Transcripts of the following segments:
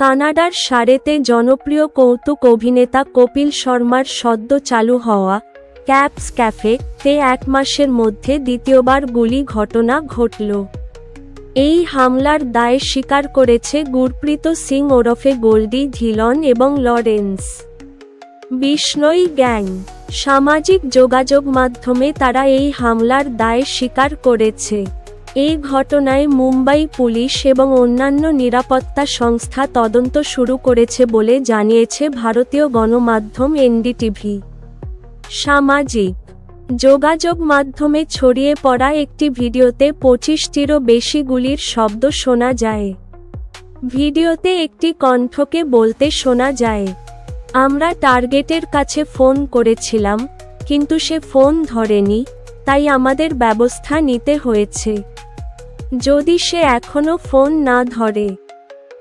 কানাডার সারেতে জনপ্রিয় কৌতুক অভিনেতা কপিল শর্মার সদ্য চালু হওয়া ক্যাপস ক্যাফে-তে 1 মাসের মধ্যে দ্বিতীয়বার গুলি ঘটনা ঘটল। এই হামলার দায় স্বীকার করেছে গুরপ্রীত সিং ওরফে গোল্ডি ধিলন এবং লরেন্স বিশনোই গ্যাং। সামাজিক যোগাযোগ মাধ্যমে তারা এই হামলার দায় স্বীকার করেছে। এই ঘটনায় মুম্বাই পুলিশ এবং অন্যান্য নিরাপত্তা সংস্থা তদন্ত শুরু করেছে বলে জানিয়েছে ভারতীয় গণমাধ্যম এনডিটিভি। সামাজিক যোগাযোগ মাধ্যমে ছড়িয়ে পড়া একটি ভিডিওতে 25টিরও বেশি গুলির শব্দ শোনা যায়। ভিডিওতে একটি কণ্ঠকে বলতে শোনা যায়, "আমরা টার্গেটের কাছে ফোন করেছিলাম, কিন্তু সে ফোন ধরেনি, তাই আমাদের ব্যবস্থা নিতে হয়েছে। যদি সে এখনও ফোন না ধরে,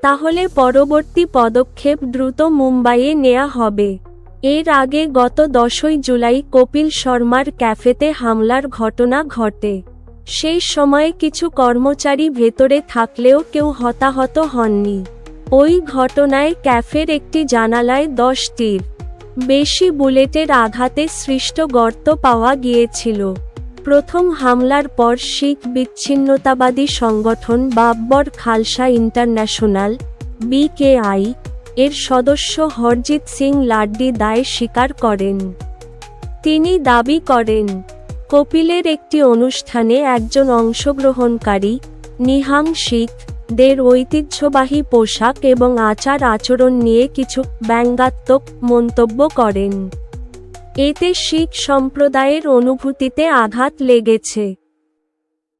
তাহলে পরবর্তী পদক্ষেপ দ্রুত মুম্বাইয়ে নেওয়া হবে।" এর আগে গত 10ই জুলাই কপিল শর্মার ক্যাফেতে হামলার ঘটনা ঘটে। সেই সময়ে কিছু কর্মচারী ভেতরে থাকলেও কেউ হতাহত হননি। ওই ঘটনায় ক্যাফের একটি জানালায় 10টির বেশি বুলেটের আঘাতে সৃষ্ট গর্ত পাওয়া গিয়েছিল। প্রথম হামলার পর শিখ বিচ্ছিন্নতাবাদী সংগঠন বাব্বর খালসা ইন্টারন্যাশনাল (BKI) এর সদস্য হরজিত সিং লাড্ডি দায় স্বীকার করেন। তিনি দাবি করেন, কপিলের একটি অনুষ্ঠানে একজন অংশগ্রহণকারী নিহাং শিখ-দের ঐতিহ্যবাহী পোশাক এবং আচার-আচরণ নিয়ে কিছু ব্যঙ্গাত্মক মন্তব্য করেন। এতে শিখ সম্প্রদায়ের অনুভূতিতে আঘাত লেগেছে।